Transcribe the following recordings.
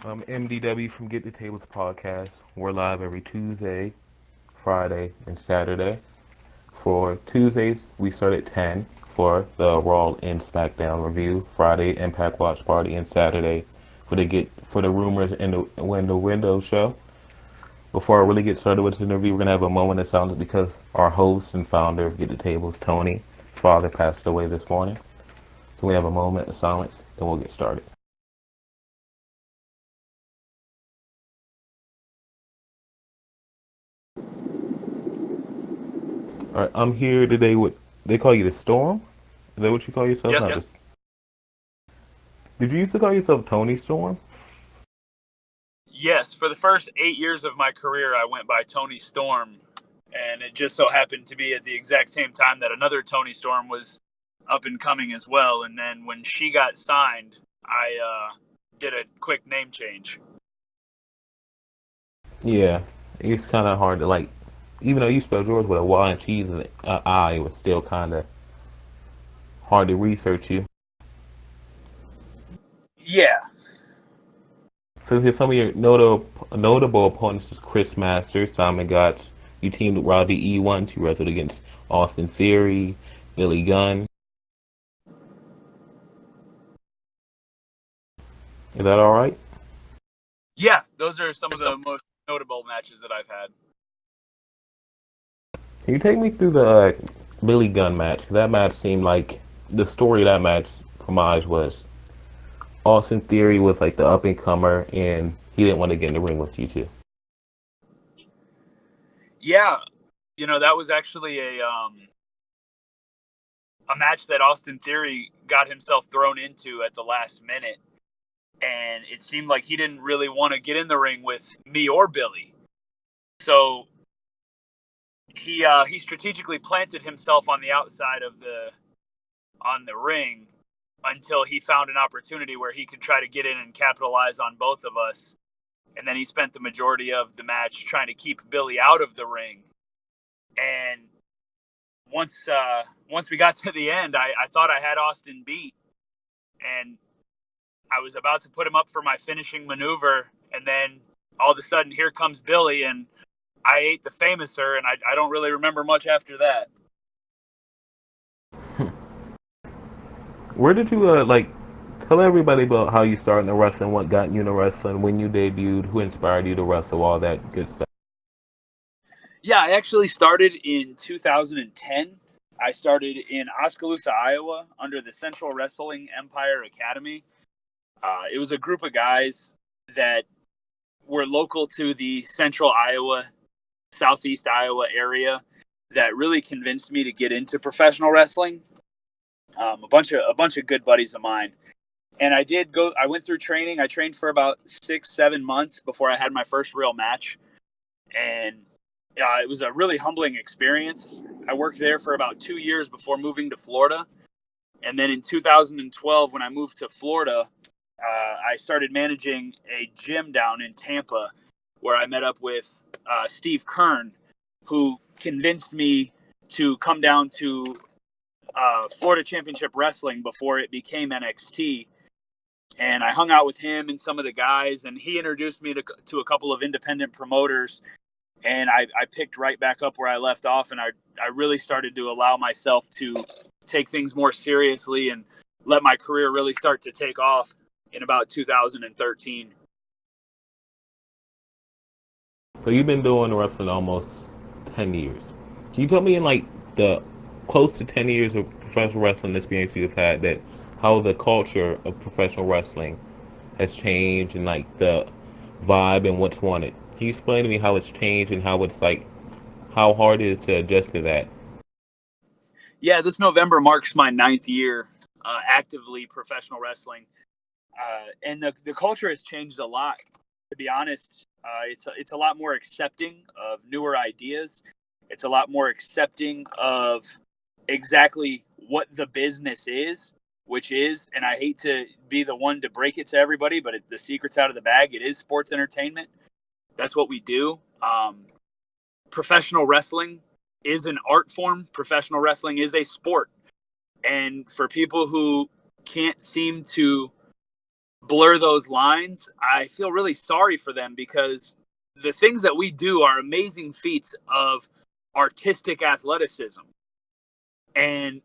I'm MDW from Getdatables podcast. We're live every Tuesday, Friday, and Saturday. For Tuesdays, we start at 10 for the Raw and SmackDown review. Friday, Impact Watch Party, and Saturday for the rumors and the window show. Before I really get started with the interview, we're gonna have a moment of silence because our host and founder of Getdatables, Tony, father passed away this morning. So we have a moment of silence, then we'll get started. All right, I'm here today with. They call you the Storm. Is that what you call yourself? Yes. Not this. Did you used to call yourself Tony Storm? Yes. For the first 8 years of my career, I went by Tony Storm. And it just so happened to be at the exact same time that another Tony Storm was up and coming as well. And then when she got signed, I did a quick name change. Yeah, it's kind of hard to like. Even though you spelled yours with a Y and cheese and an I, it was still kind of hard to research you. Yeah. So here's some of your notable opponents is Chris Masters, Simon Gotch. You teamed with Robbie E. once. You wrestled against Austin Theory, Billy Gunn. Is that all right? Yeah. Those are some of the most notable matches that I've had. Can you take me through the Billy Gunn match? 'Cause that match seemed like the story of that match, from my eyes, was Austin Theory was like the up and comer, and he didn't want to get in the ring with you two. Yeah. That was actually a match that Austin Theory got himself thrown into at the last minute. And it seemed like he didn't really want to get in the ring with me or Billy. So he strategically planted himself on the outside of the ring until he found an opportunity where he could try to get in and capitalize on both of us. And then he spent the majority of the match trying to keep Billy out of the ring. And once we got to the end, I thought I had Austin beat, and I was about to put him up for my finishing maneuver, and then all of a sudden, here comes Billy, and I ate the famouser, and I don't really remember much after that. Where did you like? Tell everybody about how you started in the wrestling, what got you into wrestling, when you debuted, who inspired you to wrestle, all that good stuff. Yeah, I actually started in 2010. I started in Oskaloosa, Iowa, under the Central Wrestling Empire Academy. It was a group of guys that were local to the Central Iowa, Southeast Iowa area that really convinced me to get into professional wrestling. A bunch of good buddies of mine, and I did go. I went through training. I trained for about 6-7 months before I had my first real match, and it was a really humbling experience. I worked there for about 2 years before moving to Florida, and then in 2012, when I moved to Florida, I started managing a gym down in Tampa, where I met up with Steve Kern, who convinced me to come down to Florida Championship Wrestling before it became NXT. And I hung out with him and some of the guys, and he introduced me to a couple of independent promoters. And I picked right back up where I left off, and I really started to allow myself to take things more seriously and let my career really start to take off in about 2013. So you've been doing wrestling almost 10 years. Can you tell me in like the close to 10 years of professional wrestling experience you've had that how the culture of professional wrestling has changed and like the vibe and what's wanted? Can you explain to me how it's changed and how it's like how hard it is to adjust to that? Yeah, this November marks my ninth year actively professional wrestling. And the culture has changed a lot. To be honest, it's a lot more accepting of newer ideas. It's a lot more accepting of exactly what the business is, which is, and I hate to be the one to break it to everybody, but the secret's out of the bag. It is sports entertainment. That's what we do. Professional wrestling is an art form. Professional wrestling is a sport. And for people who can't seem to blur those lines, I feel really sorry for them because the things that we do are amazing feats of artistic athleticism. And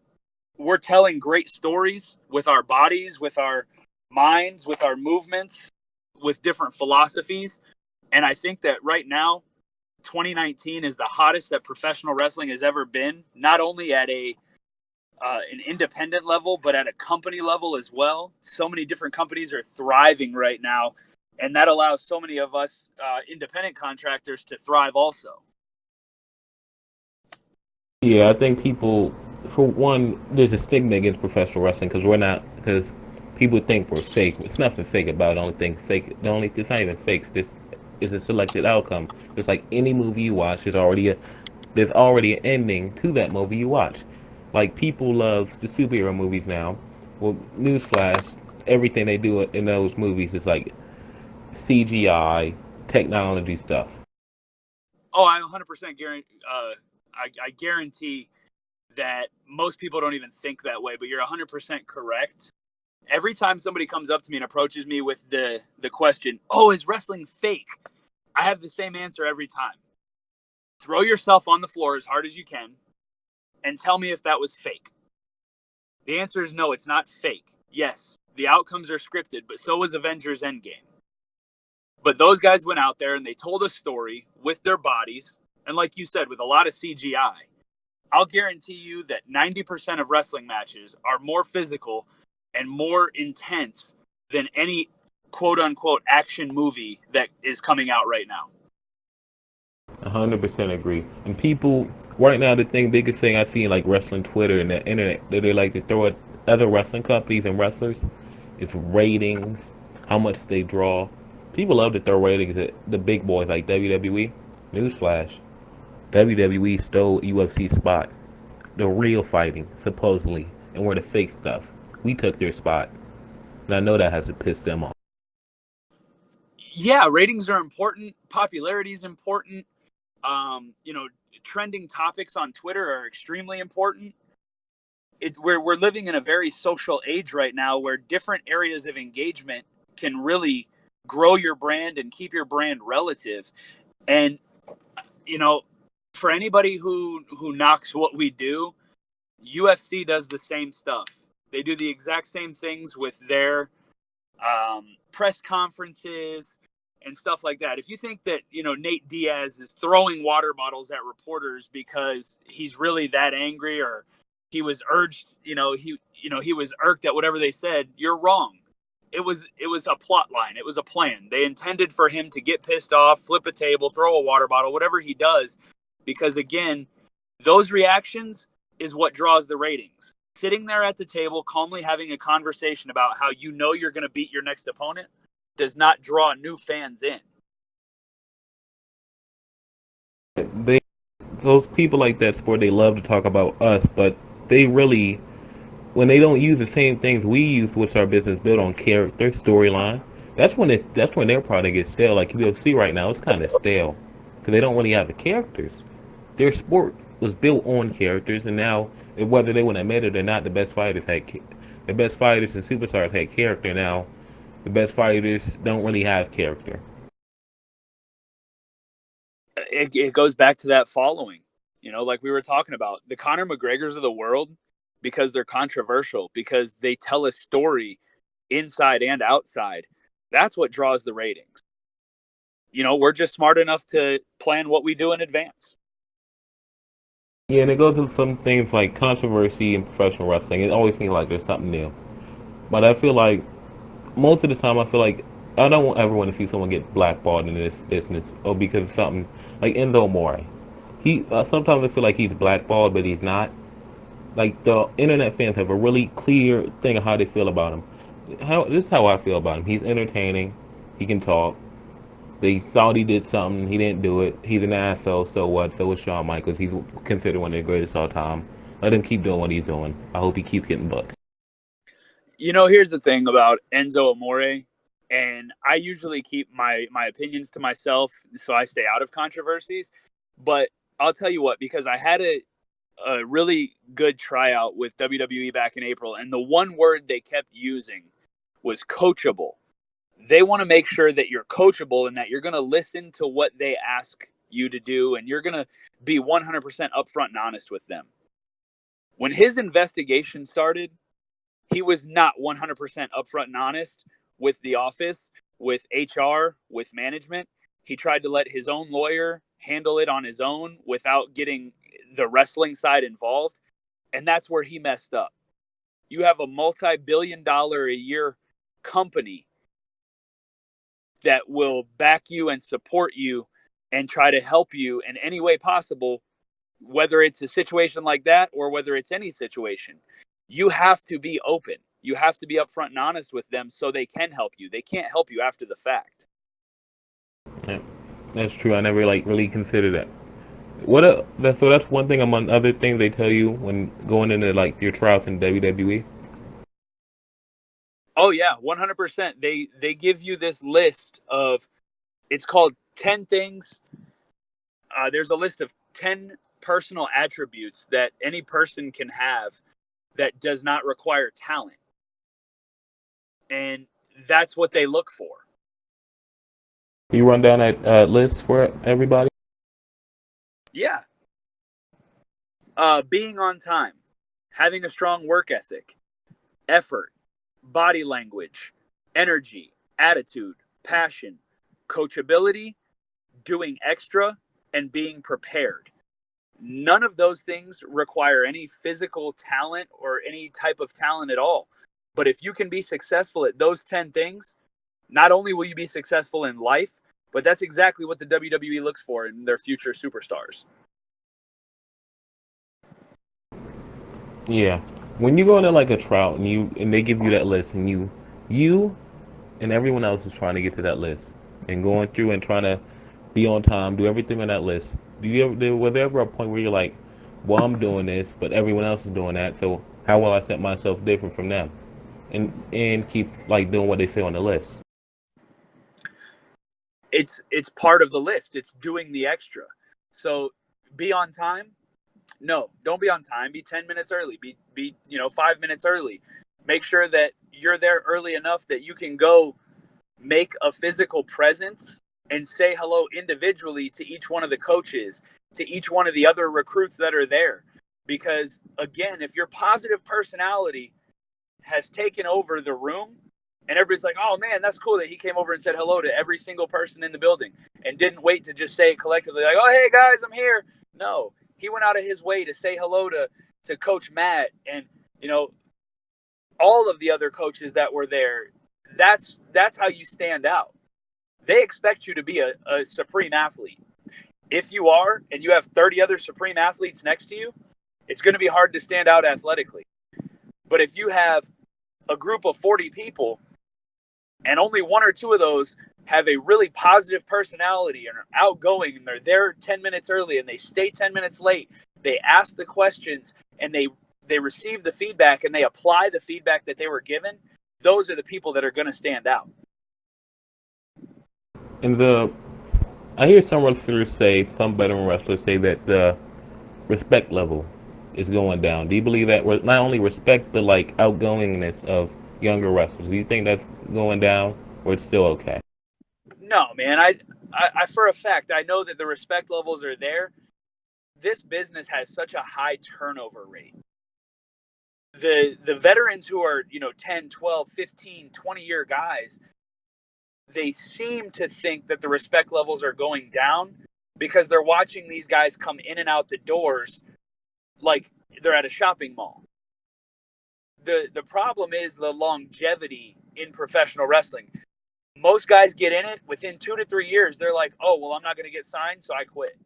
we're telling great stories with our bodies, with our minds, with our movements, with different philosophies. And I think that right now, 2019 is the hottest that professional wrestling has ever been, not only at an independent level, but at a company level as well. So many different companies are thriving right now, and that allows so many of us independent contractors to thrive also. Yeah, I think people, for one, there's a stigma against professional wrestling because we're not, because people think we're fake. It's nothing fake about it. The only thing fake, it's not even fake. This is a selected outcome. Just like any movie you watch, there's already an ending to that movie you watch. Like people love the superhero movies now. Well, newsflash, everything they do in those movies is like CGI, technology stuff. Oh, I 100% guarantee. I guarantee that most people don't even think that way, but you're 100% correct. Every time somebody comes up to me and approaches me with the question, "Oh, is wrestling fake?" I have the same answer every time. Throw yourself on the floor as hard as you can and tell me if that was fake. The answer is no, it's not fake. Yes, the outcomes are scripted, but so was Avengers Endgame. But those guys went out there and they told a story with their bodies, and like you said, with a lot of CGI. I'll guarantee you that 90% of wrestling matches are more physical and more intense than any quote unquote action movie that is coming out right now. 100% agree. And people right now, biggest thing I see in like wrestling Twitter and the internet that they like to throw at other wrestling companies and wrestlers, it's ratings, how much they draw. People love to throw ratings at the big boys like WWE. Newsflash: WWE stole UFC's spot. The real fighting, supposedly, and we're the fake stuff. We took their spot, and I know that has to piss them off. Yeah, ratings are important. Popularity is important. You know, trending topics on Twitter are extremely important. We're living in a very social age right now where different areas of engagement can really grow your brand and keep your brand relative. And you know, for anybody who knocks what we do, UFC does the same stuff. They do the exact same things with their press conferences and stuff like that. If you think that Nate Diaz is throwing water bottles at reporters because he's really that angry, or he was urged, he was irked at whatever they said, you're wrong. It was a plot line. It was a plan. They intended for him to get pissed off, flip a table, throw a water bottle, whatever he does, because again, those reactions is what draws the ratings. Sitting there at the table, calmly having a conversation about how you're going to beat your next opponent does not draw new fans in. They, those people like that sport, they love to talk about us, but they really, when they don't use the same things we use, which our business built on character, storyline, that's when their product gets stale. Like UFC right now, it's kind of stale because they don't really have the characters. Their sport was built on characters, and now whether they want to admit it or not, the best fighters and superstars had character. Now, the best fighters don't really have character. It goes back to that following, like we were talking about the Conor McGregors of the world, because they're controversial, because they tell a story inside and outside. That's what draws the ratings. We're just smart enough to plan what we do in advance. Yeah, and it goes with some things like controversy in professional wrestling. It always seems like there's something new, but I feel like most of the time, I feel like I don't ever want to see someone get blackballed in this business, or because of something like Enzo Amore. He sometimes I feel like he's blackballed, but he's not. Like the internet fans have a really clear thing of how they feel about him. This is how I feel about him. He's entertaining. He can talk. They thought he did something. He didn't do it. He's an asshole. So what? So is Shawn Michaels. He's considered one of the greatest of all time. Let him keep doing what he's doing. I hope he keeps getting booked. Here's the thing about Enzo Amore, and I usually keep my opinions to myself so I stay out of controversies. But I'll tell you what, because I had a really good tryout with WWE back in April, and the one word they kept using was coachable. They want to make sure that you're coachable and that you're going to listen to what they ask you to do, and you're going to be 100% upfront and honest with them. When his investigation started, he was not 100% upfront and honest with the office, with HR, with management. He tried to let his own lawyer handle it on his own without getting the wrestling side involved. And that's where he messed up. You have a multi-billion-dollar a year company that will back you and support you and try to help you in any way possible, whether it's a situation like that or whether it's any situation. You have to be open. You have to be upfront and honest with them so they can help you. They can't help you after the fact. Yeah, that's true. I never like really considered that. So that's one thing among other things they tell you when going into like your trials in WWE. Oh yeah, 100%. They give you this list of, it's called 10 things. There's a list of 10 personal attributes that any person can have that does not require talent. And that's what they look for. You run down that list for everybody. Yeah. Being on time, having a strong work ethic, effort, body language, energy, attitude, passion, coachability, doing extra, and being prepared. None of those things require any physical talent or any type of talent at all. But if you can be successful at those 10 things, not only will you be successful in life, but that's exactly what the WWE looks for in their future superstars. Yeah. When you go into like a tryout and they give you that list and you and everyone else is trying to get to that list and going through and trying to be on time, do everything on that list. Was there ever a point where you're like, well, I'm doing this, but everyone else is doing that, so how will I set myself different from them? And keep like doing what they say on the list. It's part of the list. It's doing the extra. So be on time. No, don't be on time. Be 10 minutes early. Be 5 minutes early. Make sure that you're there early enough that you can go make a physical presence and say hello individually to each one of the coaches, to each one of the other recruits that are there. Because again, if your positive personality has taken over the room and everybody's like, oh man, that's cool that he came over and said hello to every single person in the building and didn't wait to just say it collectively like, oh, hey guys, I'm here. No, he went out of his way to say hello to Coach Matt and, all of the other coaches that were there. That's how you stand out. They expect you to be a supreme athlete. If you are, and you have 30 other supreme athletes next to you, it's going to be hard to stand out athletically. But if you have a group of 40 people and only one or two of those have a really positive personality and are outgoing and they're there 10 minutes early and they stay 10 minutes late, they ask the questions and they receive the feedback and they apply the feedback that they were given, those are the people that are going to stand out. I hear some veteran wrestlers say that the respect level is going down. Do you believe that? Not only respect, but like outgoingness of younger wrestlers. Do you think that's going down, or it's still okay? No, man. I for a fact, I know that the respect levels are there. This business has such a high turnover rate. The veterans who are, 10, 12, 15, 20-year guys, they seem to think that the respect levels are going down because they're watching these guys come in and out the doors like they're at a shopping mall. The problem is the longevity in professional wrestling. Most guys get in it within 2 to 3 years. They're like, oh, well, I'm not going to get signed, so I quit.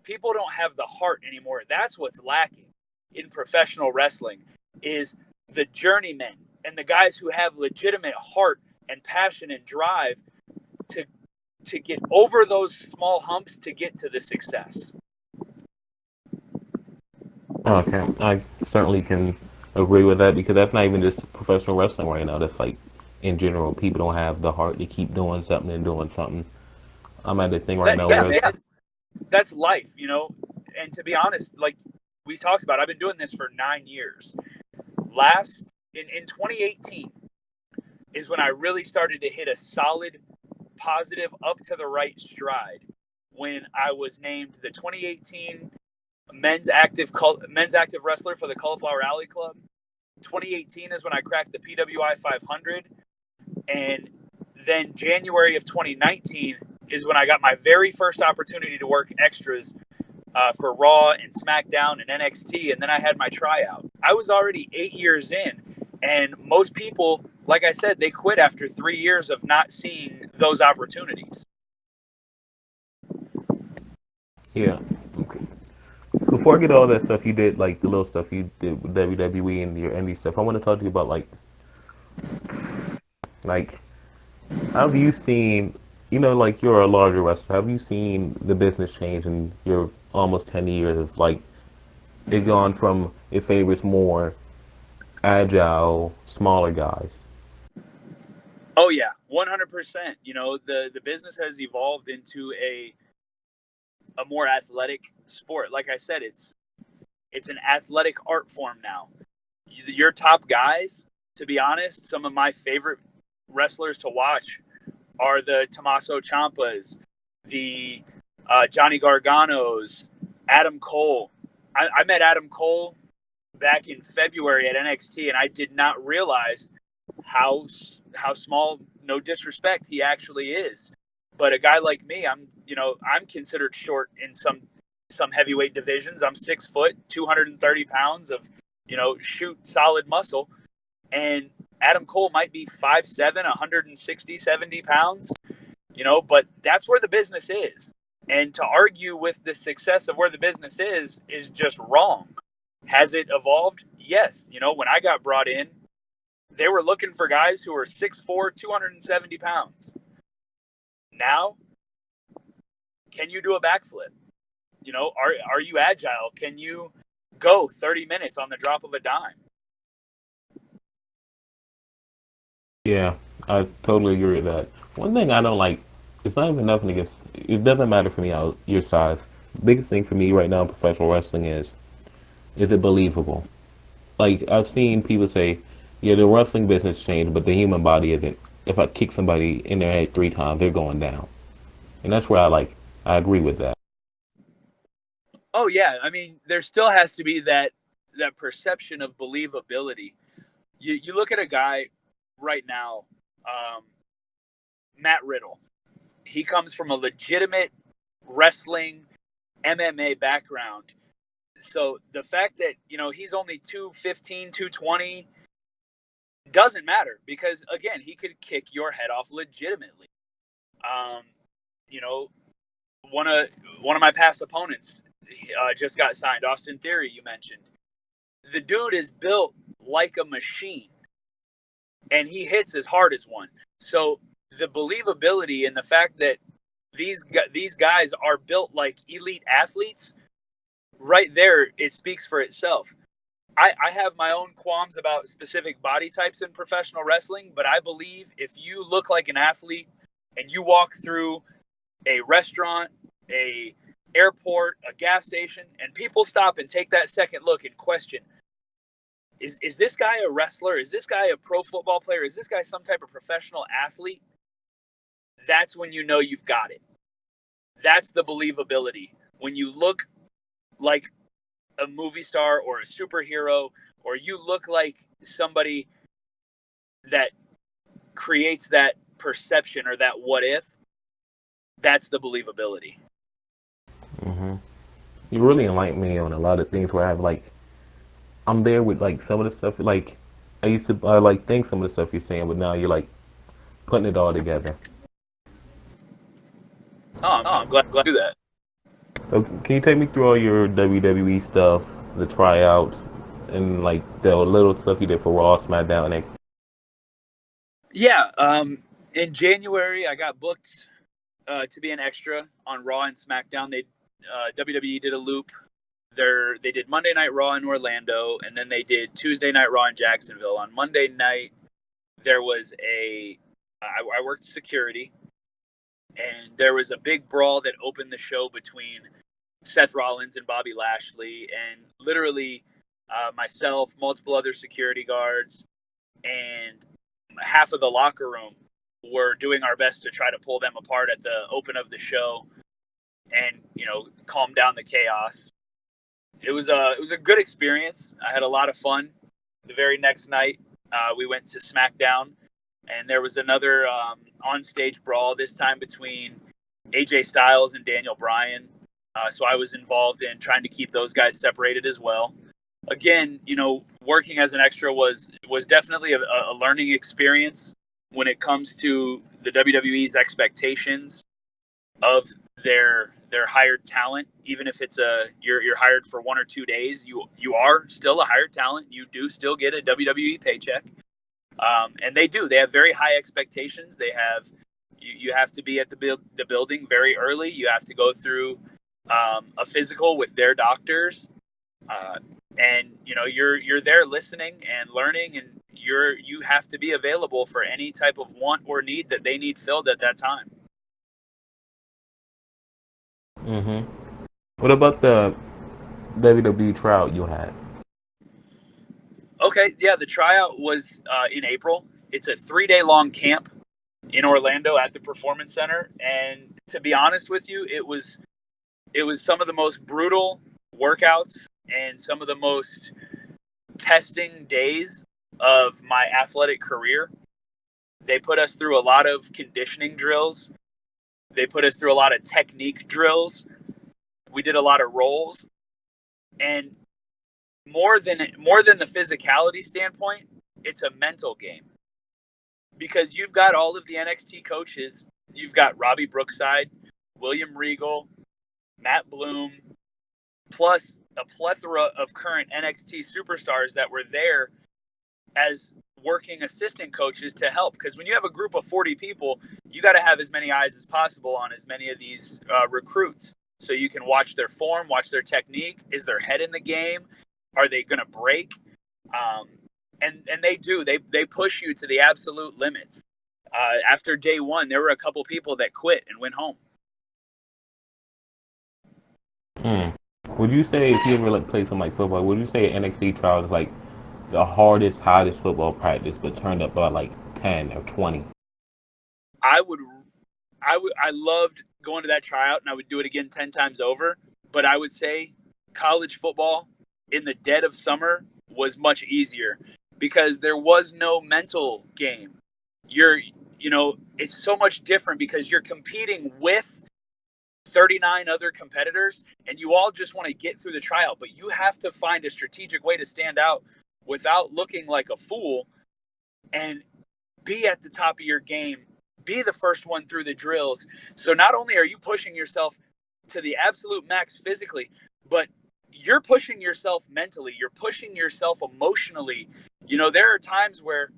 People don't have the heart anymore. That's what's lacking in professional wrestling is the journeymen and the guys who have legitimate heart and passion and drive to get over those small humps to get to the success. Okay, I certainly can agree with that because that's not even just professional wrestling right now. That's like in general, people don't have the heart to keep doing something and doing something. I'm at the thing right now where That's life, And to be honest, like we talked about, I've been doing this for 9 years. In 2018 is when I really started to hit a solid, positive, up to the right stride. When I was named the 2018 men's active wrestler for the Cauliflower Alley Club. 2018 is when I cracked the PWI 500, and then January of 2019 is when I got my very first opportunity to work extras for Raw and SmackDown and NXT, and then I had my tryout. I was already 8 years in, and most people, like I said, they quit after 3 years of not seeing those opportunities. Yeah. Okay. Before I get to all that stuff you did, like the little stuff you did with WWE and your indie stuff, I want to talk to you about like have you seen, like you're a larger wrestler, have you seen the business change in your almost 10 years of like it gone from it favors more agile, smaller guys? Oh yeah, 100%. The business has evolved into a more athletic sport. Like I said, it's an athletic art form now. Your top guys, to be honest, some of my favorite wrestlers to watch are the Tommaso Ciampas, the Johnny Garganos, Adam Cole. I met Adam Cole back in February at NXT, and I did not realize how small, no disrespect, he actually is. But a guy like me, I'm considered short in some heavyweight divisions. I'm 6 foot, 230 pounds of, shoot solid muscle. And Adam Cole might be 5'7", 160, 70 pounds, but that's where the business is. And to argue with the success of where the business is just wrong. Has it evolved? Yes. When I got brought in, they were looking for guys who were 6'4", 270 pounds. Now, can you do a backflip? Are you agile? Can you go 30 minutes on the drop of a dime? Yeah, I totally agree with that. One thing I don't like, it's not even nothing against, it doesn't matter for me how your size. The biggest thing for me right now in professional wrestling is it believable? Like, I've seen people say, yeah, the wrestling business changed, but the human body isn't. If I kick somebody in their head 3 times, they're going down. And that's where I agree with that. Oh yeah, I mean, there still has to be that perception of believability. You look at a guy right now, Matt Riddle. He comes from a legitimate wrestling MMA background. So the fact that, he's only 215, 220 doesn't matter because, again, he could kick your head off legitimately. Um, you know, one of my past opponents just got signed, Austin Theory, you mentioned. The dude is built like a machine, and he hits as hard as one. So the believability and the fact that these guys are built like elite athletes, right there, it speaks for itself. I have my own qualms about specific body types in professional wrestling, but I believe if you look like an athlete and you walk through a restaurant, a airport, a gas station, and people stop and take that second look and question, is this guy a wrestler? Is this guy a pro football player? Is this guy some type of professional athlete? That's when you know you've got it. That's the believability. When you look like a movie star or a superhero, or you look like somebody that creates that perception or that what if, that's the believability. Hmm. You really enlightened me on a lot of things where I'm there with some of the stuff. Like I used to think some of the stuff you're saying, but now you're putting it all together. Oh, I'm glad to do that. So can you take me through all your WWE stuff, the tryouts, and the little stuff you did for Raw, SmackDown, and NXT? Yeah. In January, I got booked to be an extra on Raw and SmackDown. WWE did a loop. They did Monday Night Raw in Orlando, and then they did Tuesday Night Raw in Jacksonville. On Monday night, there was I worked security, and there was a big brawl that opened the show between Seth Rollins and Bobby Lashley, and literally myself, multiple other security guards, and half of the locker room were doing our best to try to pull them apart at the open of the show and, calm down the chaos. It was a good experience. I had a lot of fun. The very next night, we went to SmackDown, and there was another on-stage brawl, this time between AJ Styles and Daniel Bryan. So I was involved in trying to keep those guys separated as well. Again, working as an extra was definitely a learning experience when it comes to the WWE's expectations of their hired talent. Even if it's you're hired for 1 or 2 days, you are still a hired talent. You do still get a WWE paycheck, and they have very high expectations. They have you have to be at the building very early. You have to go through a physical with their doctors, and you're there listening and learning, and you have to be available for any type of want or need that they need filled at that time. Mm-hmm. What about the WWE tryout you had? Okay, yeah, the tryout was in April. It's a 3-day long camp in Orlando at the Performance Center, and to be honest with you, it was some of the most brutal workouts and some of the most testing days of my athletic career. They put us through a lot of conditioning drills. They put us through a lot of technique drills. We did a lot of rolls, and more than the physicality standpoint, it's a mental game, because you've got all of the NXT coaches. You've got Robbie Brookside, William Regal, Matt Bloom, plus a plethora of current NXT superstars that were there as working assistant coaches to help. Because when you have a group of 40 people, you got to have as many eyes as possible on as many of these recruits, so you can watch their form, watch their technique. Is their head in the game? Are they going to break? And they do. They push you to the absolute limits. After day one, there were a couple people that quit and went home. Would you say, if you ever play something like football, would you say NXT trial is like the hardest, hottest football practice, but turned up by like 10 or 20? I loved going to that tryout, and I would do it again 10 times over. But I would say college football in the dead of summer was much easier, because there was no mental game. It's so much different because you're competing with 39 other competitors, and you all just want to get through the tryout, but you have to find a strategic way to stand out without looking like a fool, and be at the top of your game, be the first one through the drills. So not only are you pushing yourself to the absolute max physically, but you're pushing yourself mentally, you're pushing yourself emotionally. There are times where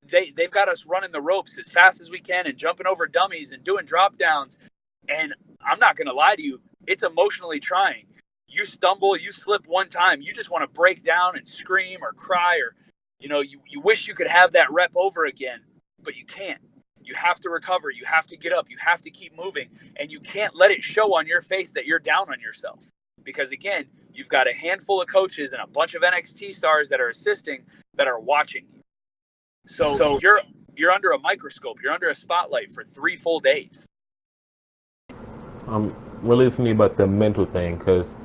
they've got us running the ropes as fast as we can and jumping over dummies and doing drop downs. And I'm not going to lie to you, it's emotionally trying. You stumble, you slip one time, you just want to break down and scream or cry, or, you wish you could have that rep over again, but you can't. You have to recover. You have to get up. You have to keep moving. And you can't let it show on your face that you're down on yourself. Because, again, you've got a handful of coaches and a bunch of NXT stars that are assisting, that are watching you. So you're under a microscope. You're under a spotlight for 3 full days. Really, for me, about the mental thing, because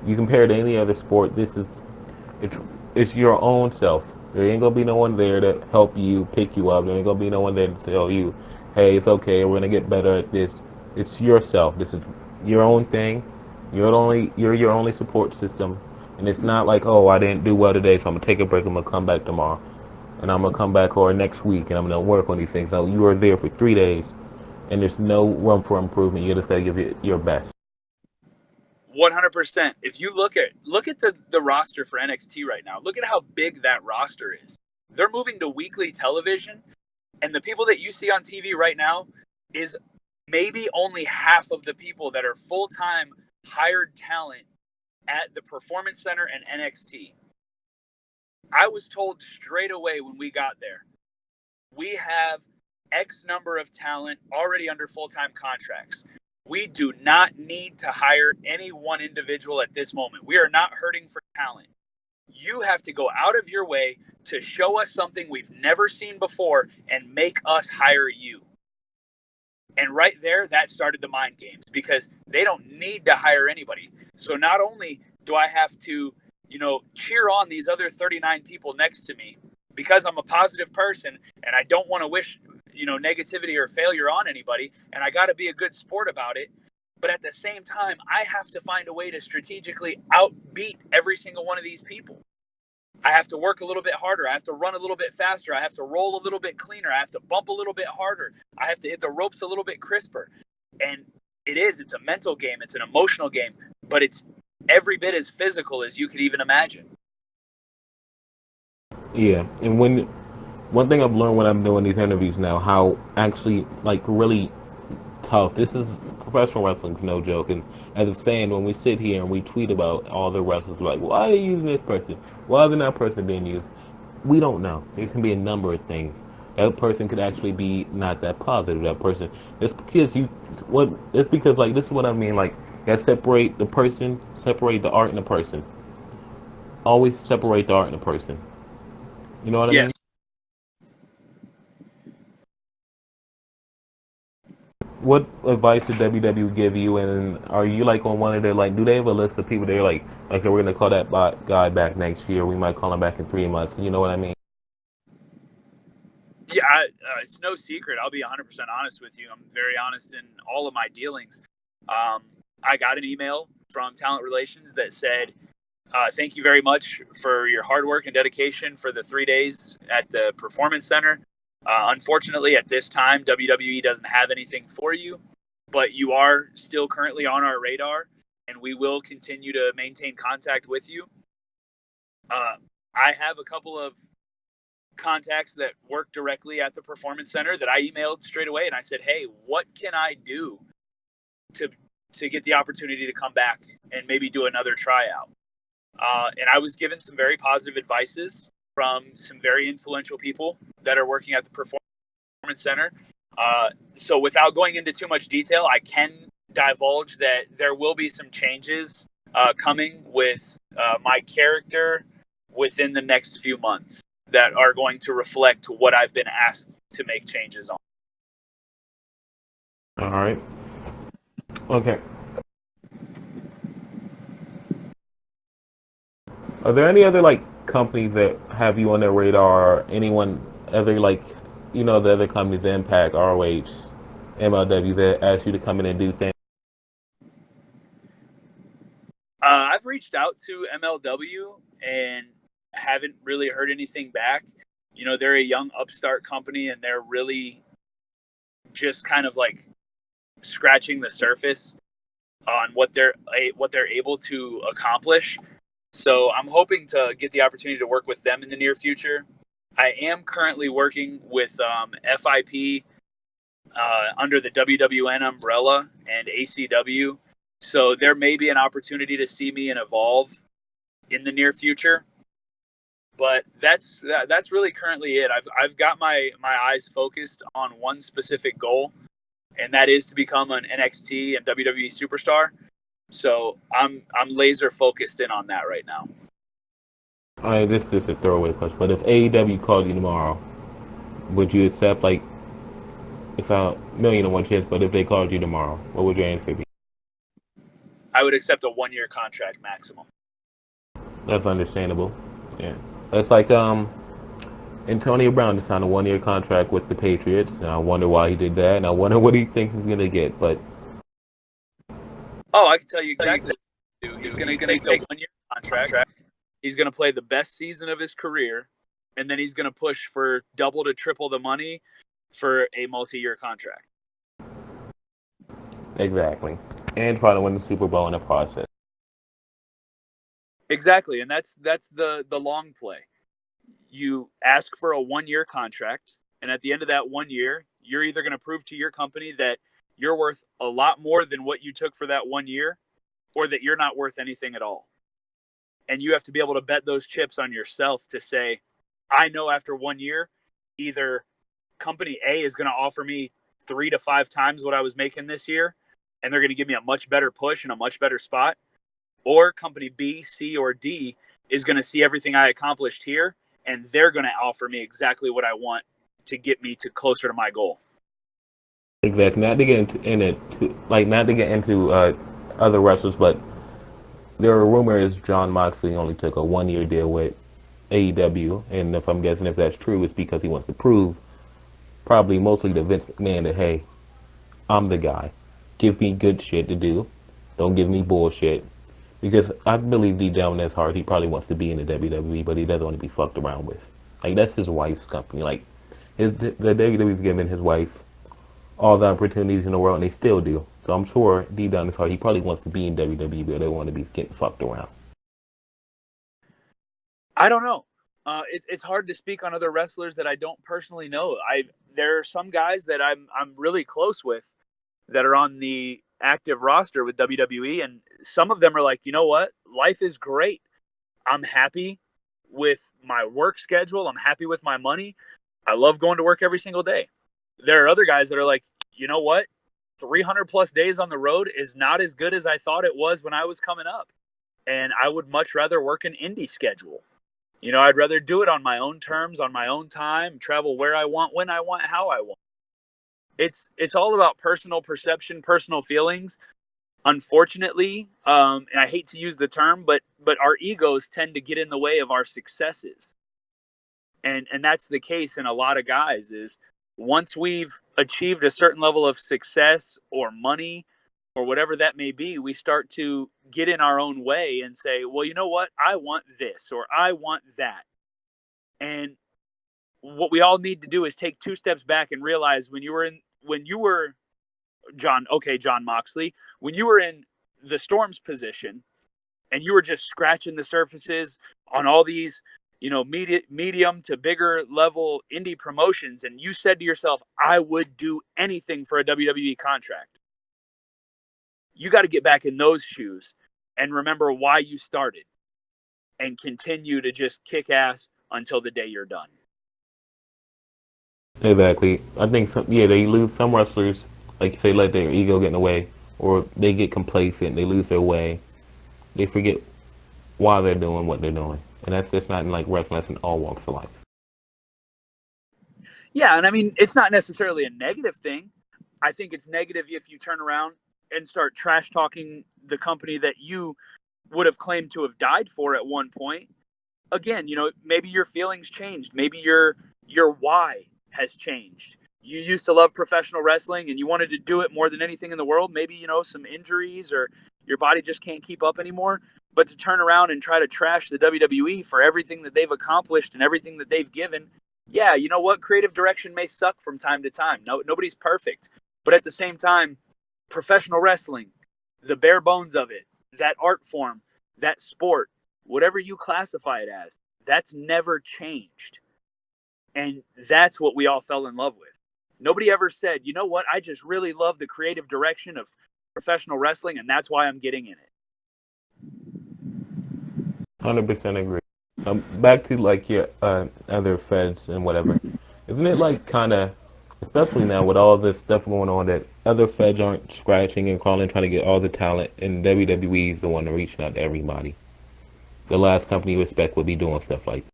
you compare it to any other sport, it's your own self. There ain't gonna be no one there to help you, pick you up. There ain't gonna be no one there to tell you, hey, it's okay, we're gonna get better at this. It's yourself. This is your own thing. You're your only support system. And it's not like, oh, I didn't do well today, so I'm gonna take a break, I'm gonna come back tomorrow. And I'm gonna come back or next week, and I'm gonna work on these things. So you are there for 3 days, and there's no room for improvement. You just gotta give it your best. 100%. If you look at the roster for NXT right now, look at how big that roster is. They're moving to weekly television, and the people that you see on TV right now is maybe only half of the people that are full-time hired talent at the Performance Center and NXT. I was told straight away when we got there, we have X number of talent already under full-time contracts. We do not need to hire any one individual at this moment. We are not hurting for talent. You have to go out of your way to show us something we've never seen before and make us hire you. And right there, that started the mind games because they don't need to hire anybody. So not only do I have to, cheer on these other 39 people next to me because I'm a positive person and I don't want to wish, negativity or failure on anybody, and I got to be a good sport about it. But at the same time, I have to find a way to strategically outbeat every single one of these people. I have to work a little bit harder. I have to run a little bit faster. I have to roll a little bit cleaner. I have to bump a little bit harder. I have to hit the ropes a little bit crisper. And it's a mental game. It's an emotional game, but it's every bit as physical as you could even imagine. Yeah, and one thing I've learned when I'm doing these interviews now, how actually really tough. This is professional wrestling's no joke. And as a fan, when we sit here and we tweet about all the wrestlers, we're like, why are they using this person? Why isn't that person being used? We don't know. There can be a number of things. That person could actually be not that positive. That person, it's because It's because this is what I mean. You gotta separate the person, separate the art and the person. Always separate the art and the person. You know what I mean? Yes. What advice did WWE give you, and are you on one of their do they have a list of people they're we're gonna call that guy back next year, we might call him back in 3 months, you know what I mean? Yeah, it's no secret. I'll be 100% honest with you. I'm very honest in all of my dealings. I got an email from Talent Relations that said, thank you very much for your hard work and dedication for the 3 days at the Performance Center. Unfortunately, at this time, WWE doesn't have anything for you, but you are still currently on our radar, and we will continue to maintain contact with you. I have a couple of contacts that work directly at the Performance Center that I emailed straight away, and I said, hey, what can I do to get the opportunity to come back and maybe do another tryout? And I was given some very positive advices from some very influential people that are working at the Performance Center. So without going into too much detail, I can divulge that there will be some changes coming with my character within the next few months that are going to reflect what I've been asked to make changes on. All right. Okay. Are there any other companies that have you on their radar, or anyone other the other companies, Impact, ROH, MLW, that ask you to come in and do things? I've reached out to MLW and haven't really heard anything back. They're a young upstart company, and they're really just kind of scratching the surface on what they're able to accomplish. So I'm hoping to get the opportunity to work with them in the near future. I am currently working with FIP under the WWN umbrella and ACW. So there may be an opportunity to see me and Evolve in the near future. But that's really currently it. I've got my eyes focused on one specific goal, and that is to become an NXT and WWE superstar. So I'm laser focused in on that right now. All right, this is just a throwaway question, but if AEW called you tomorrow, would you accept it's a 1,000,000 to 1 chance, but if they called you tomorrow, what would your answer be? I would accept a 1-year contract maximum. That's understandable. Yeah. It's Antonio Brown just signed a 1-year contract with the Patriots, and I wonder why he did that, and I wonder what he thinks he's gonna get. But I can tell you exactly what he's do. He's gonna take a 1-year contract. He's gonna play the best season of his career, and then he's gonna push for double to triple the money for a multi-year contract. exactly, and try to win the Super Bowl in the process. Exactly, and that's the long play. You ask for a 1-year contract, and at the end of that 1 year, you're either going to prove to your company that you're worth a lot more than what you took for that 1 year, or that you're not worth anything at all. And you have to be able to bet those chips on yourself to say, I know after 1 year, either company A is going to offer me 3 to 5 times what I was making this year, and they're going to give me a much better push and a much better spot, or company B, C, or D is going to see everything I accomplished here and they're going to offer me exactly what I want to get me to closer to my goal. Exactly. Not to get not to get into other wrestlers, but there are rumors John Moxley only took a 1 year deal with AEW, and if I'm guessing if that's true, it's because he wants to prove, probably mostly to Vince McMahon, that hey, I'm the guy. Give me good shit to do. Don't give me bullshit. Because I believe deep down in his heart, he probably wants to be in the WWE, but he doesn't want to be fucked around with. Like, that's his wife's company. Like, the WWE's given his wife all the opportunities in the world, and they still do. So I'm sure deep down in his heart, he probably wants to be in WWE, but they want to be getting fucked around. I don't know. It's hard to speak on other wrestlers that I don't personally know. There are some guys that I'm really close with that are on the active roster with WWE, and some of them are like, you know what, life is great. I'm happy with my work schedule. I'm happy with my money. I love going to work every single day. There are other guys that are like, you know what, 300 plus days on the road is not as good as I thought it was when I was coming up, and I would much rather work an indie schedule. You know, I'd rather do it on my own terms, on my own time, travel where I want, when I want, how I want. It's all about personal perception, personal feelings. Unfortunately, and I hate to use the term, but our egos tend to get in the way of our successes. And that's the case in a lot of guys. Is once we've achieved a certain level of success or money or whatever that may be, we start to get in our own way and say, well, you know what? I want this or I want that. And what we all need to do is take two steps back and realize when you were John Moxley, when you were in the Storm's position and you were just scratching the surfaces on all these, medium to bigger level indie promotions, and you said to yourself, I would do anything for a WWE contract. You got to get back in those shoes and remember why you started and continue to just kick ass until the day you're done. Exactly. I think, they lose some wrestlers, like you say, let their ego get in the way, or they get complacent, they lose their way. They forget why they're doing what they're doing. And that's just not in like wrestling, that's in all walks of life. Yeah, and I mean, it's not necessarily a negative thing. I think it's negative if you turn around and start trash talking the company that you would have claimed to have died for at one point. Again, maybe your feelings changed. Maybe your why has changed. You used to love professional wrestling and you wanted to do it more than anything in the world. Maybe, some injuries or your body just can't keep up anymore. But to turn around and try to trash the WWE for everything that they've accomplished and everything that they've given, yeah, you know what? Creative direction may suck from time to time. Nobody's perfect. But at the same time, professional wrestling, the bare bones of it, that art form, that sport, whatever you classify it as, that's never changed. And that's what we all fell in love with. Nobody ever said, you know what, I just really love the creative direction of professional wrestling, and that's why I'm getting in it. 100% agree. Back to like your other feds and whatever. Isn't it like kind of, especially now with all this stuff going on, that other feds aren't scratching and crawling trying to get all the talent, and WWE is the one to reaching out to everybody. The last company you respect would be doing stuff like that.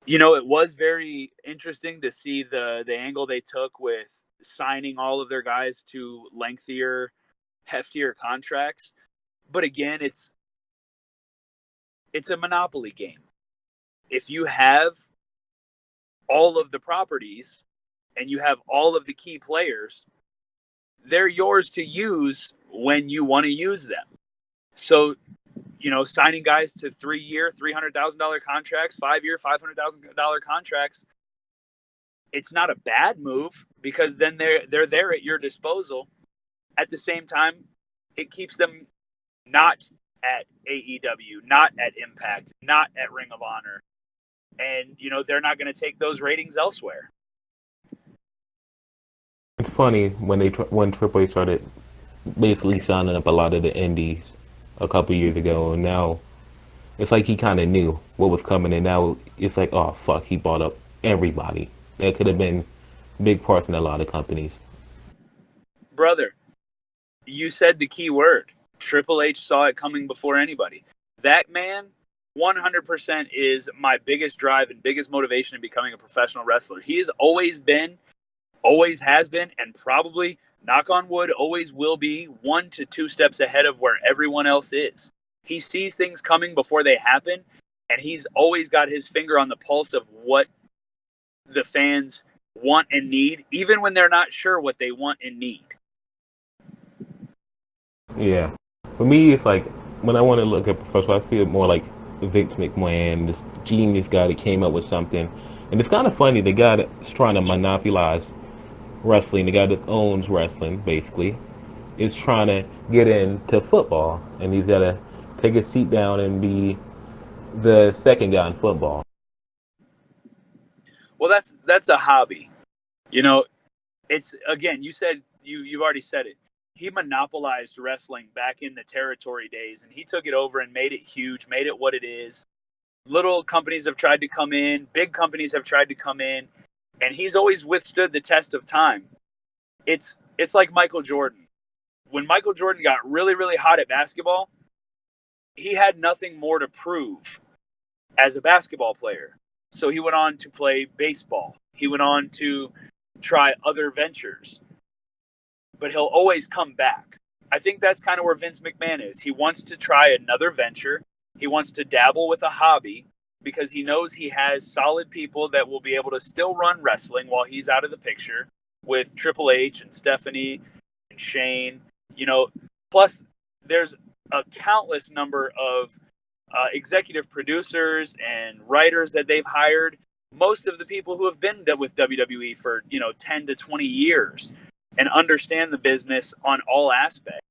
It was very interesting to see the angle they took with signing all of their guys to lengthier, heftier contracts. But again, it's a monopoly game. If you have all of the properties and you have all of the key players, they're yours to use when you want to use them. So, signing guys to 3-year, $300,000 contracts, 5-year, $500,000 contracts, it's not a bad move because then they're there at your disposal. At the same time, it keeps them not at AEW, not at Impact, not at Ring of Honor. And, they're not going to take those ratings elsewhere. It's funny when Triple H started basically signing up a lot of the indies a couple years ago, and now it's like he kind of knew what was coming, and now it's like, oh fuck, he bought up everybody. That could have been big parts in a lot of companies. Brother, you said the key word. Triple H saw it coming before anybody. That man 100% is my biggest drive and biggest motivation in becoming a professional wrestler. He has always been, always has been, and probably, knock on wood, always will be 1 to 2 steps ahead of where everyone else is. He sees things coming before they happen, and he's always got his finger on the pulse of what the fans want and need, even when they're not sure what they want and need. Yeah. For me, it's like when I want to look at professional, I feel more like Vince McMahon, this genius guy that came up with something. And it's kind of funny, the guy that's trying to monopolize wrestling, the guy that owns wrestling, basically, is trying to get into football. And he's got to take a seat down and be the second guy in football. Well, that's a hobby. You know, it's, again, you've already said it. He monopolized wrestling back in the territory days, and he took it over and made it huge, made it what it is. Little companies have tried to come in, big companies have tried to come in, and he's always withstood the test of time. It's like Michael Jordan. When Michael Jordan got really, really hot at basketball, he had nothing more to prove as a basketball player. So he went on to play baseball. He went on to try other ventures. But he'll always come back. I think that's kind of where Vince McMahon is. He wants to try another venture. He wants to dabble with a hobby because he knows he has solid people that will be able to still run wrestling while he's out of the picture, with Triple H and Stephanie and Shane. Plus there's a countless number of executive producers and writers that they've hired. Most of the people who have been with WWE for 10 to 20 years and understand the business on all aspects.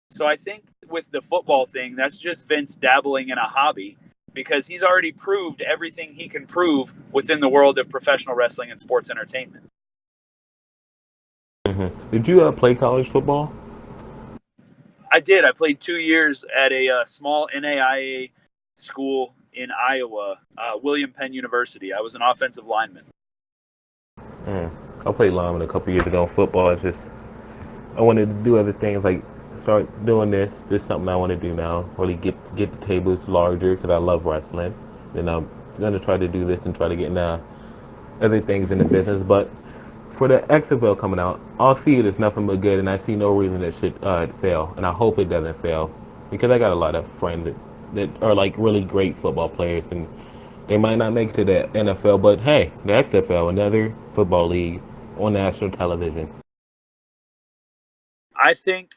So I think with the football thing, that's just Vince dabbling in a hobby because he's already proved everything he can prove within the world of professional wrestling and sports entertainment. Mm-hmm. Did you play college football? I did. I played 2 years at a small NAIA school in Iowa, William Penn University. I was an offensive lineman. I played lineman a couple years ago. Football is just, I wanted to do other things, like start doing this. This is something I want to do now. Really get the tables larger because I love wrestling. And I'm going to try to do this and try to get into other things in the business. But for the XFL coming out, I'll see it as nothing but good, and I see no reason it should fail. And I hope it doesn't fail because I got a lot of friends that are like really great football players, and they might not make it to the NFL, but hey, the XFL, another football league on national television. I think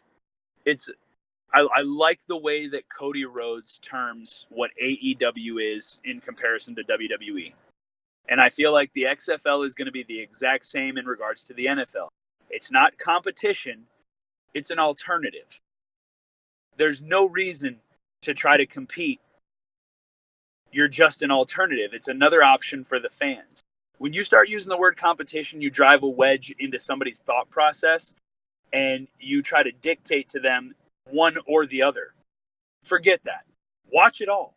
I like the way that Cody Rhodes terms what AEW is in comparison to WWE. And I feel like the XFL is going to be the exact same in regards to the NFL. It's not competition, it's an alternative. There's no reason to try to compete. You're just an alternative. It's another option for the fans. When you start using the word competition, you drive a wedge into somebody's thought process and you try to dictate to them one or the other. Forget that. Watch it all.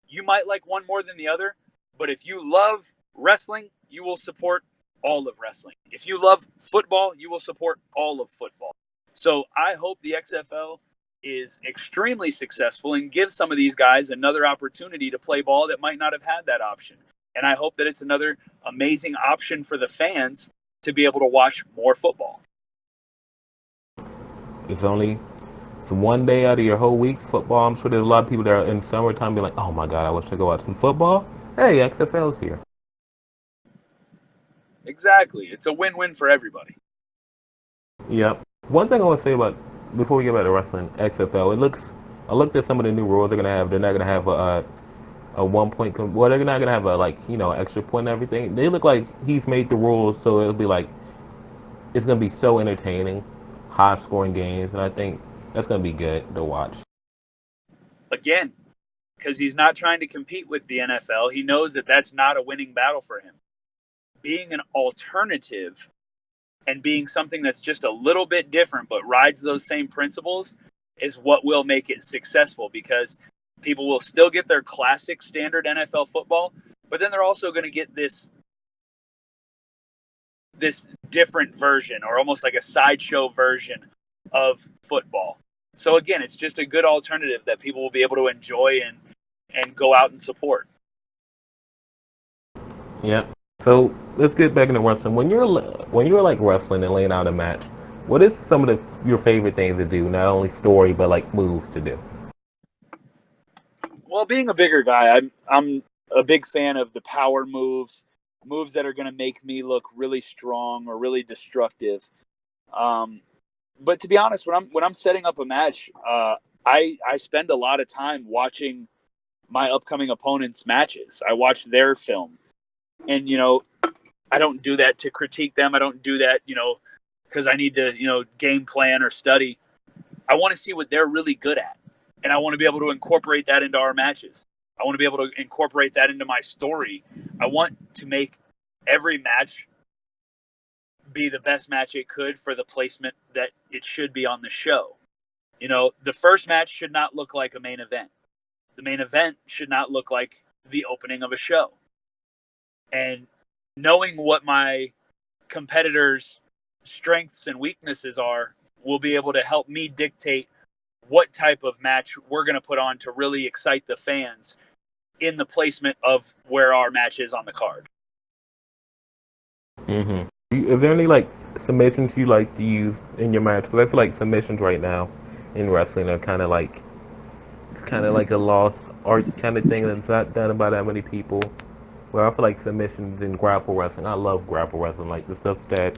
You might like one more than the other, but if you love wrestling, you will support all of wrestling. If you love football, you will support all of football. So I hope the XFL is extremely successful and gives some of these guys another opportunity to play ball that might not have had that option. And I hope that it's another amazing option for the fans to be able to watch more football. It's one day out of your whole week, football. I'm sure there's a lot of people that are in summertime be like, oh my God, I wish I could watch some football. Hey, XFL's here. Exactly. It's a win-win for everybody. Yep. One thing I want to say about, before we get back to wrestling, XFL, I looked at some of the new rules they're going to have. They're not going to have a 1 point, well, they're not going to have a, extra point and everything. They look like he's made the rules so it'll be like, it's going to be so entertaining, high scoring games, and I think that's going to be good to watch. Again, because he's not trying to compete with the NFL. He knows that that's not a winning battle for him. Being an alternative and being something that's just a little bit different but rides those same principles is what will make it successful, because people will still get their classic standard NFL football, but then they're also going to get this different version, or almost like a sideshow version of football. So again, it's just a good alternative that people will be able to enjoy and go out and support. Yeah. So let's get back into wrestling. When you're like wrestling and laying out a match, what is some of your favorite things to do? Not only story, but like moves to do. Well, being a bigger guy, I'm a big fan of the power moves, moves that are going to make me look really strong or really destructive. Um, but to be honest, when I'm setting up a match, I spend a lot of time watching my upcoming opponents' matches. I watch their film, and I don't do that to critique them. I don't do that because I need to game plan or study. I want to see what they're really good at, and I want to be able to incorporate that into our matches. I want to be able to incorporate that into my story. I want to make every match be the best match it could for the placement that it should be on the show. The first match should not look like a main event. The main event should not look like the opening of a show. And knowing what my competitors' strengths and weaknesses are will be able to help me dictate what type of match we're going to put on to really excite the fans in the placement of where our match is on the card. Mm-hmm. Is there any like submissions you like to use in your match? Because I feel like submissions right now in wrestling are kind of like it's kind of like a lost art kind of thing that's not done by that many people. Where I feel like submissions in grapple wrestling, I love grapple wrestling, like the stuff that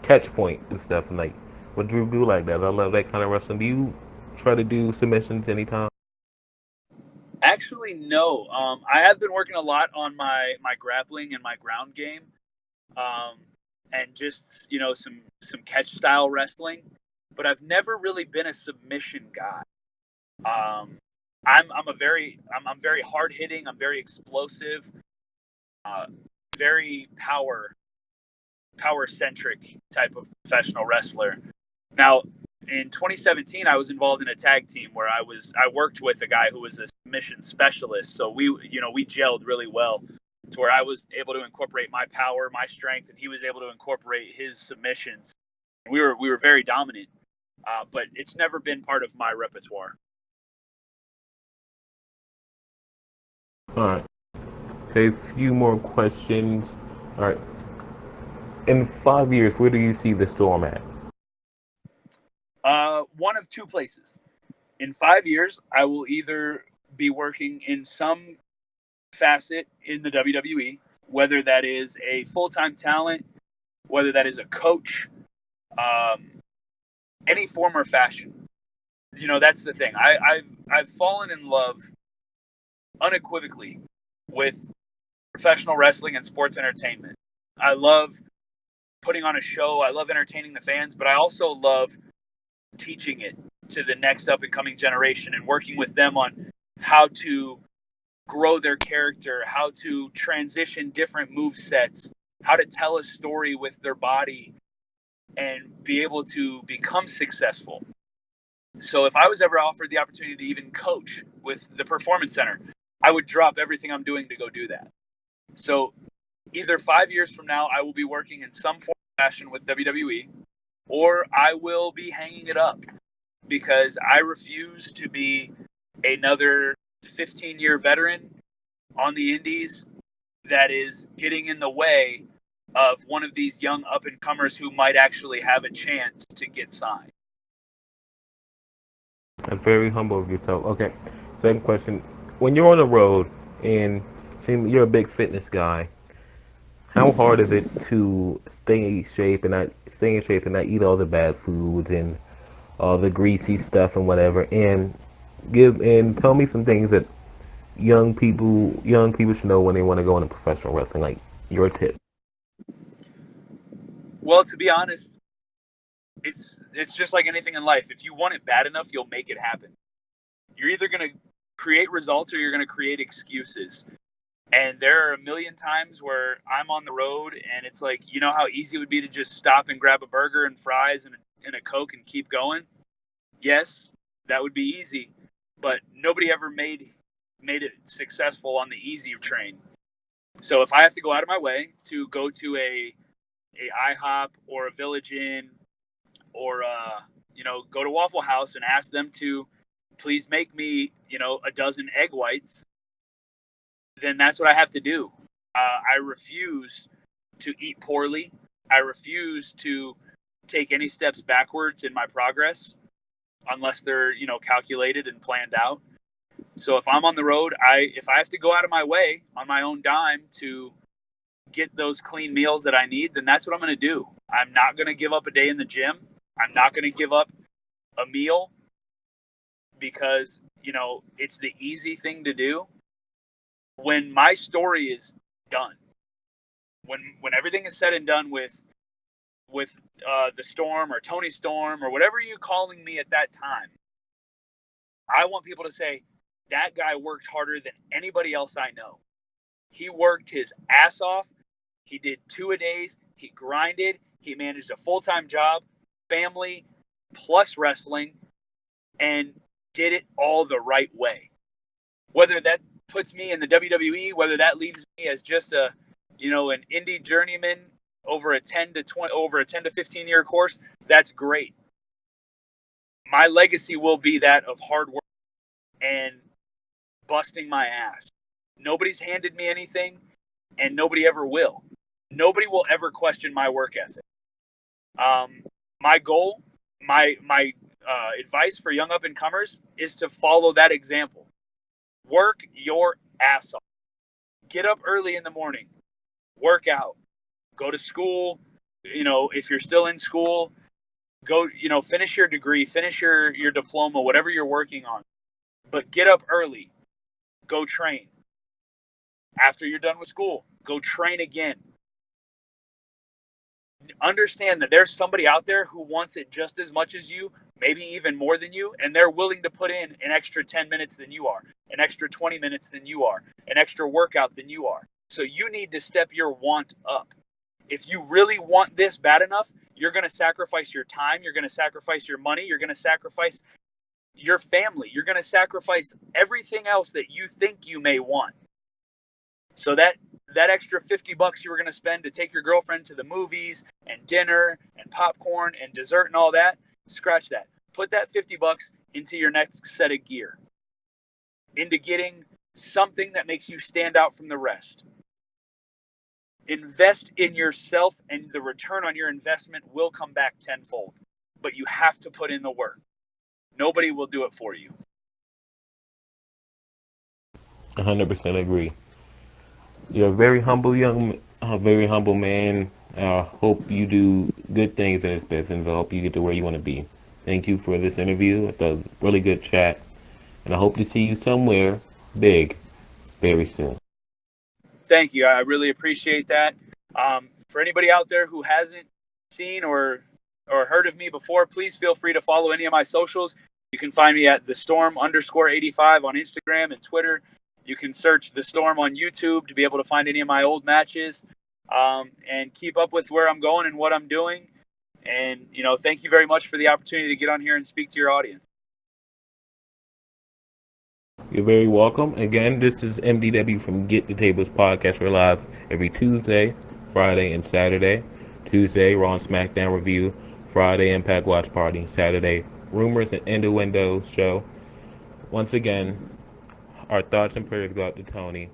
catch point and stuff, and like what Drew do like that. I love that kind of wrestling. Do you try to do submissions anytime? Actually, no. I have been working a lot on my grappling and my ground game, um, and just some catch style wrestling. But I've never really been a submission guy. Um, I'm very hard hitting. I'm very explosive. Uh, very power centric type of professional wrestler. Now, in 2017, I was involved in a tag team where I worked with a guy who was a submission specialist. So we gelled really well to where I was able to incorporate my power, my strength, and he was able to incorporate his submissions. We were very dominant, but it's never been part of my repertoire. All right. Okay, a few more questions. All right. In 5 years, where do you see the storm at? One of two places. In 5 years, I will either be working in some facet in the WWE, whether that is a full time talent, whether that is a coach, um, any form or fashion. That's the thing. I've fallen in love unequivocally with professional wrestling and sports entertainment. I love putting on a show. I love entertaining the fans, but I also love teaching it to the next up and coming generation and working with them on how to grow their character, how to transition different move sets, how to tell a story with their body and be able to become successful. So if I was ever offered the opportunity to even coach with the Performance Center, I would drop everything I'm doing to go do that. So either 5 years from now, I will be working in some form or fashion with WWE, or I will be hanging it up because I refuse to be another 15-year veteran on the indies that is getting in the way of one of these young up and comers who might actually have a chance to get signed. That's very humble of yourself. Okay. Second question. When you're on the road and you're a big fitness guy, how hard is it to stay in shape and not eat all the bad foods and all the greasy stuff and whatever? And tell me some things that young people should know when they want to go into professional wrestling, like your tip. Well, to be honest, it's just like anything in life. If you want it bad enough, you'll make it happen. You're either going to create results or you're going to create excuses. And there are a million times where I'm on the road and it's like, how easy it would be to just stop and grab a burger and fries and a Coke and keep going? Yes, that would be easy, but nobody ever made it successful on the easy train. So if I have to go out of my way to go to a IHOP or a Village Inn or go to Waffle House and ask them to please make me a dozen egg whites, then that's what I have to do. I refuse to eat poorly. I refuse to take any steps backwards in my progress unless they're, calculated and planned out. So if I'm on the road, if I have to go out of my way on my own dime to get those clean meals that I need, then that's what I'm going to do. I'm not going to give up a day in the gym. I'm not going to give up a meal because, it's the easy thing to do. When my story is done, when everything is said and done with the Storm or Tony Storm or whatever you're calling me at that time, I want people to say, that guy worked harder than anybody else I know. He worked his ass off. He did 2-a-days. He grinded. He managed a full-time job, family, plus wrestling, and did it all the right way. Whether that puts me in the WWE, whether that leaves me as just an indie journeyman over a 10 to 15 year course, that's great. My legacy will be that of hard work and busting my ass. Nobody's handed me anything, and nobody ever will. Nobody will ever question my work ethic. My goal, my advice for young up-and-comers is to follow that example. Work your ass off. Get up early in the morning. Work out. Go to school. If you're still in school, go, finish your degree, finish your diploma, whatever you're working on. But get up early. Go train. After you're done with school, go train again. Understand that there's somebody out there who wants it just as much as you, maybe even more than you, and they're willing to put in an extra 10 minutes than you are, an extra 20 minutes than you are, an extra workout than you are. So you need to step your want up. If you really want this bad enough, you're going to sacrifice your time, you're going to sacrifice your money, you're going to sacrifice your family, you're going to sacrifice everything else that you think you may want. So that extra $50 you were going to spend to take your girlfriend to the movies and dinner and popcorn and dessert and all that, scratch that. Put that $50 into your next set of gear, into getting something that makes you stand out from the rest. Invest in yourself, and the return on your investment will come back tenfold. But you have to put in the work. Nobody will do it for you. 100% agree. You're a very humble very humble man. I hope you do good things in this business. I hope you get to where you want to be. Thank you for this interview. It's a really good chat. And I hope to see you somewhere big very soon. Thank you. I really appreciate that. For anybody out there who hasn't seen or heard of me before, please feel free to follow any of my socials. You can find me at thestorm_85 on Instagram and Twitter. You can search The Storm on YouTube to be able to find any of my old matches, and keep up with where I'm going and what I'm doing. And, thank you very much for the opportunity to get on here and speak to your audience. You're very welcome. Again, this is MDW from Getdatables podcast. We're live every Tuesday, Friday, and Saturday. Tuesday, Raw and SmackDown review. Friday, Impact Watch Party. Saturday, Rumors and Innuendo show. Once again, our thoughts and prayers go out to Tony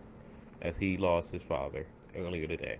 as he lost his father earlier today.